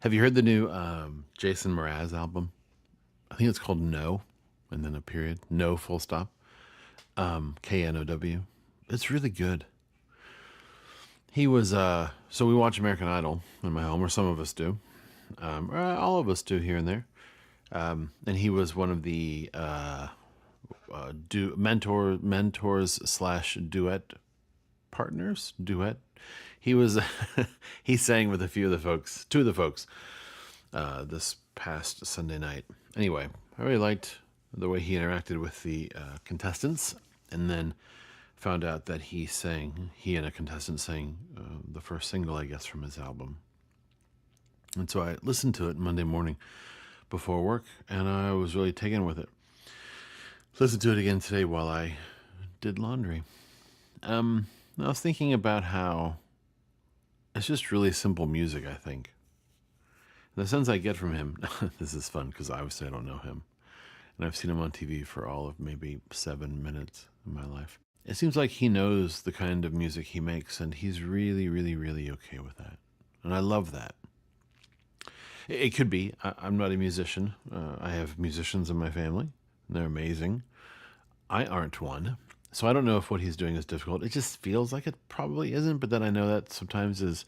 Have you heard the new Jason Mraz album? I think it's called No, and then a period. No full stop. Know. It's really good. He was so we watch American Idol in my home, or some of us do. Or all of us do here and there. And he was one of the mentors slash duet partners. Duet. He was he sang with a few of the folks, two of the folks, this past Sunday night. Anyway, I really liked the way he interacted with the contestants, and then found out that he and a contestant sang the first single, I guess, from his album. And so I listened to it Monday morning before work, and I was really taken with it. Listened to it again today while I did laundry. I was thinking about how it's just really simple music, I think. The sense I get from him, this is fun because obviously I don't know him. And I've seen him on TV for all of maybe 7 minutes in my life. It seems like he knows the kind of music he makes, and he's really, really, really okay with that. And I love that. It could be. I'm not a musician. I have musicians in my family, and they're amazing. I aren't one. So I don't know if what he's doing is difficult. It just feels like it probably isn't, but then I know that sometimes is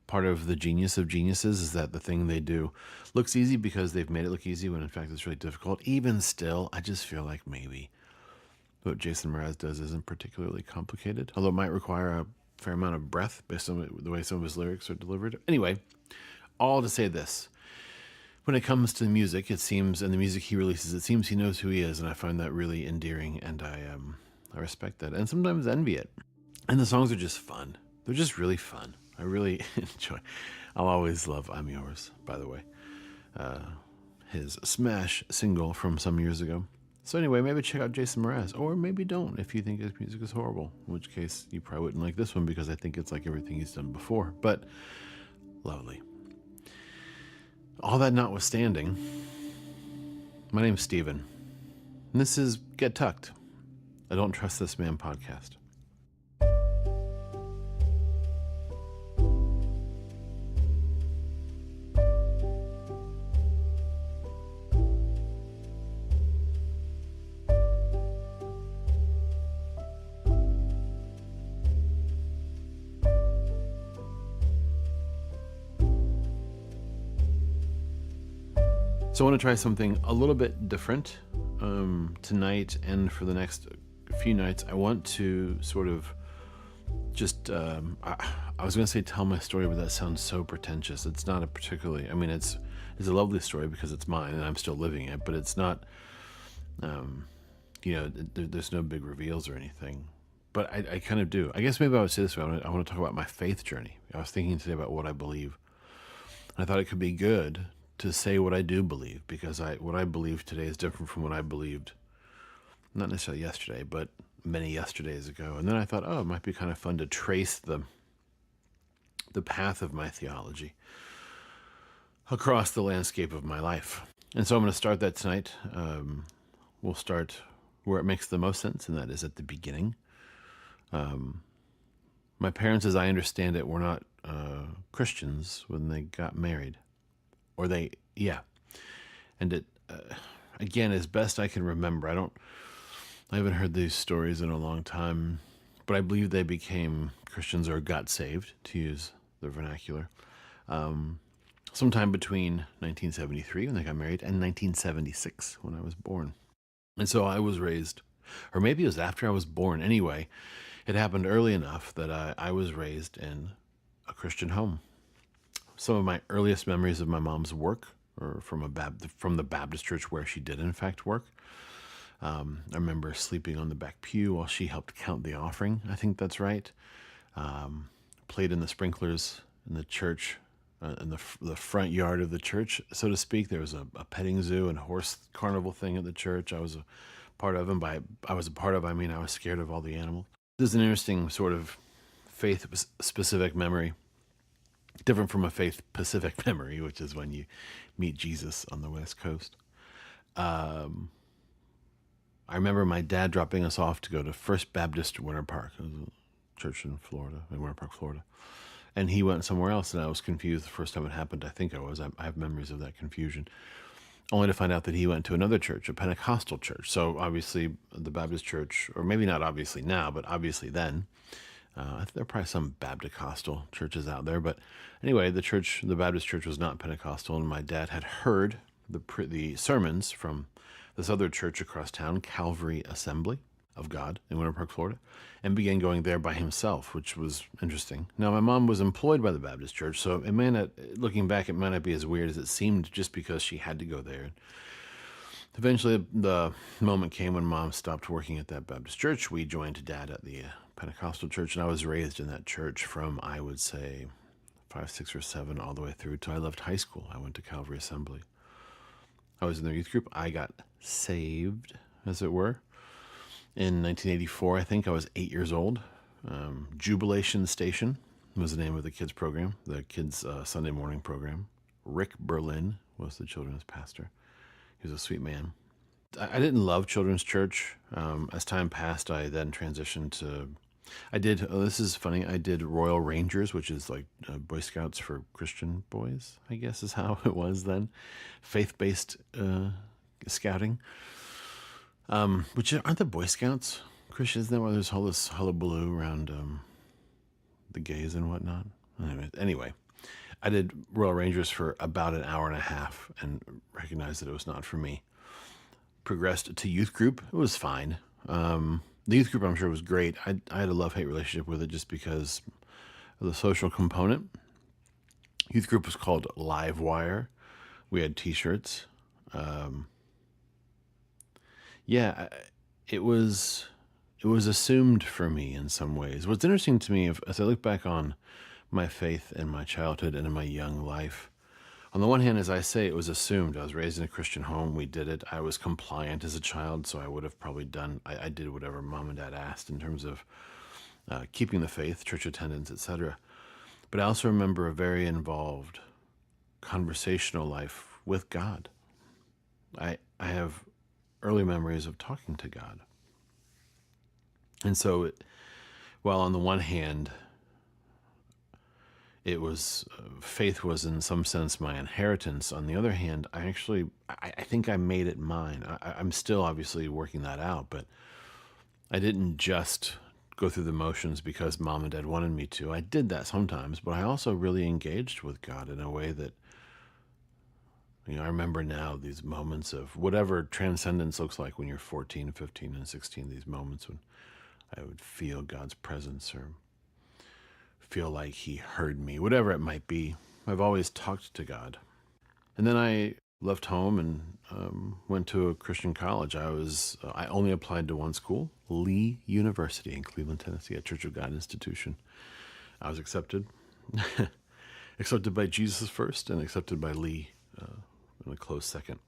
part of the genius of geniuses, is that the thing they do looks easy because they've made it look easy when in fact it's really difficult. Even still, I just feel like maybe what Jason Mraz does isn't particularly complicated, although it might require a fair amount of breath based on the way some of his lyrics are delivered. Anyway, all to say this. When it comes to music, it seems, and the music he releases, it seems he knows who he is, and I find that really endearing, and I respect that, and sometimes envy it. And the songs are just fun. They're just really fun. I really enjoy. I'll always love "I'm Yours," by the way, his smash single from some years ago. So anyway, maybe check out Jason Mraz, or maybe don't if you think his music is horrible, in which case you probably wouldn't like this one because I think it's like everything he's done before, but lovely. All that notwithstanding, my name's Steven, and this is Get Tucked, a Don't Trust This Man podcast. So I want to try something a little bit different tonight, and for the next few nights. I want to sort of just, I was going to say tell my story, but that sounds so pretentious. It's not a particularly, I mean, it's a lovely story because it's mine and I'm still living it, but it's not, there's no big reveals or anything. But I kind of do. I guess maybe I would say this way. I want to talk about my faith journey. I was thinking today about what I believe. And I thought it could be good to say what I do believe, because what I believe today is different from what I believed, not necessarily yesterday, but many yesterdays ago. And then I thought, oh, it might be kind of fun to trace the path of my theology across the landscape of my life. And so I'm going to start that tonight. We'll start where it makes the most sense, and that is at the beginning. My parents, as I understand it, were not Christians when they got married. And it, again, as best I can remember, I haven't heard these stories in a long time, but I believe they became Christians or got saved, to use the vernacular, sometime between 1973 when they got married and 1976 when I was born. And so I was raised, or maybe it was after I was born. Anyway, it happened early enough that I was raised in a Christian home. Some of my earliest memories of my mom's work are from the Baptist church where she did in fact work. I remember sleeping on the back pew while she helped count the offering. I think that's right. Played in the sprinklers in the church, in the front yard of the church, so to speak. There was a petting zoo and horse carnival thing at the church. I was a part of, and by I was a part of, I mean I was scared of all the animals. This is an interesting sort of faith-specific memory. Different from a faith-pacific memory, which is when you meet Jesus on the West Coast. I remember my dad dropping us off to go to First Baptist Winter Park. It was a church in Winter Park, Florida. and he went somewhere else, and I was confused the first time it happened. I think I was. I have memories of that confusion, only to find out that he went to another church, a Pentecostal church. So obviously the Baptist church, or maybe not obviously now, but obviously then. I think there are probably some Baptist churches out there, but anyway, the Baptist church was not Pentecostal, and my dad had heard the sermons from this other church across town, Calvary Assembly of God in Winter Park, Florida, and began going there by himself, which was interesting. Now, my mom was employed by the Baptist church, so it may not, looking back, it might not be as weird as it seemed just because she had to go there. Eventually, the moment came when Mom stopped working at that Baptist church. We joined Dad at the Pentecostal church, and I was raised in that church from, I would say, 5, 6, or 7, all the way through till I left high school. I went to Calvary Assembly. I was in the youth group. I got saved, as it were, in 1984. I think I was 8 years old. Jubilation Station was the name of the kids program, the kids Sunday morning program. Rick Berlin was the children's pastor. He was a sweet man. I didn't love children's church. As time passed, I then transitioned to, this is funny, I did Royal Rangers, which is like Boy Scouts for Christian boys, I guess is how it was then. Faith-based scouting. Which aren't the Boy Scouts Christians then, where there's all this hullabaloo around the gays and whatnot? Anyway, I did Royal Rangers for about an hour and a half and recognized that it was not for me. Progressed to youth group. It was fine. The youth group, I'm sure, was great. I had a love-hate relationship with it just because of the social component. Youth group was called Live Wire. We had T-shirts. It was assumed for me in some ways. What's interesting to me, as I look back on my faith in my childhood and in my young life, on the one hand, as I say, it was assumed. I was raised in a Christian home. We did it. I was compliant as a child, so I would have probably I did whatever Mom and Dad asked in terms of keeping the faith, church attendance, etc. But I also remember a very involved conversational life with God. I have early memories of talking to God. And so, while on the one hand, it was faith was in some sense my inheritance. On the other hand, I think I made it mine. I'm still obviously working that out, but I didn't just go through the motions because Mom and Dad wanted me to. I did that sometimes, but I also really engaged with God in a way that, I remember now these moments of whatever transcendence looks like when you're 14, 15, and 16, these moments when I would feel God's presence or feel like he heard me, whatever it might be. I've always talked to God. And then I left home and went to a Christian college. I only applied to one school, Lee University in Cleveland, Tennessee, a Church of God institution. I was accepted. Accepted by Jesus first and accepted by Lee in a close second.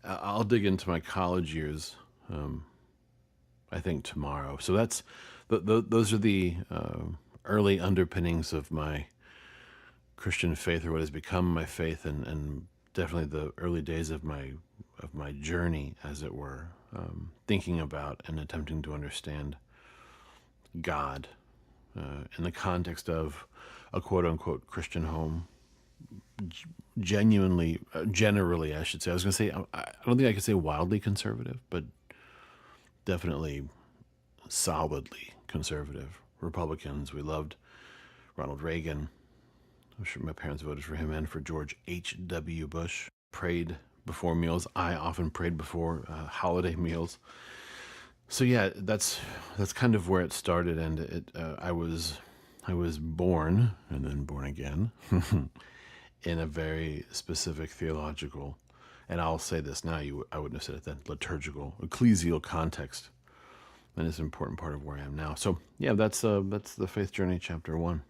I'll dig into my college years, I think, tomorrow. So those are the early underpinnings of my Christian faith, or what has become my faith, and definitely the early days of my journey, as it were, thinking about and attempting to understand God in the context of a quote-unquote Christian home. Generally, I should say. I was going to say, I don't think I could say wildly conservative, but definitely solidly conservative. Republicans, we loved Ronald Reagan. I'm sure my parents voted for him and for George H.W. Bush. Prayed before meals. I often prayed before holiday meals. So yeah, that's kind of where it started, and I was born and then born again in a very specific theological, and I'll say this now, I wouldn't have said it then, liturgical, ecclesial context. And it's an important part of where I am now. So yeah, that's the faith journey, chapter 1.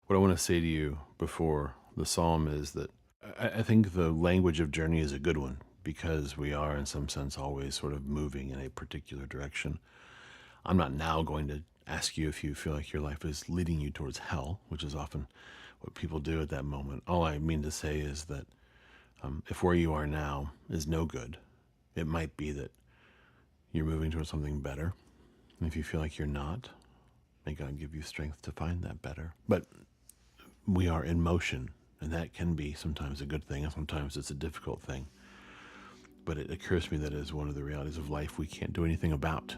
What I want to say to you before the psalm is that I think the language of journey is a good one, because we are in some sense always sort of moving in a particular direction. I'm not now going to ask you if you feel like your life is leading you towards hell, which is often what people do at that moment. All I mean to say is that if where you are now is no good, it might be that you're moving towards something better. And if you feel like you're not, May God give you strength to find that better. But we are in motion, and that can be sometimes a good thing, and sometimes it's a difficult thing. But it occurs to me that it is one of the realities of life we can't do anything about.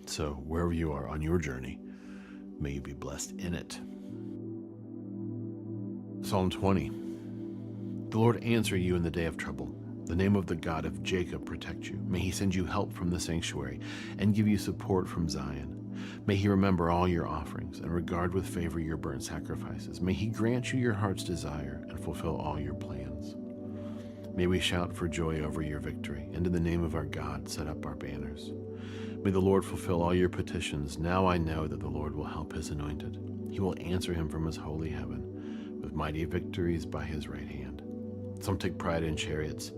So wherever you are on your journey, may you be blessed in it. Psalm 20. The Lord answer you in the day of trouble. The name of the God of Jacob protect you. May he send you help from the sanctuary and give you support from Zion. May he remember all your offerings and regard with favor your burnt sacrifices. May he grant you your heart's desire and fulfill all your plans. May we shout for joy over your victory, and in the name of our God set up our banners. May the Lord fulfill all your petitions. Now I know that the Lord will help his anointed. He will answer him from his holy heaven with mighty victories by his right hand. Some take pride in chariots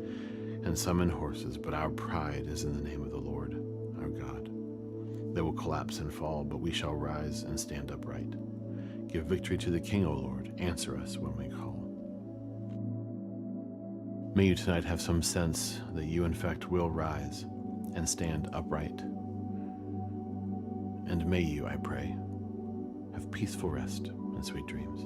and some in horses, but our pride is in the name of the Lord, our God. They will collapse and fall, but we shall rise and stand upright. Give victory to the King, O Lord. Answer us when we call. May you tonight have some sense that you, in fact, will rise and stand upright. And may you, I pray, have peaceful rest and sweet dreams.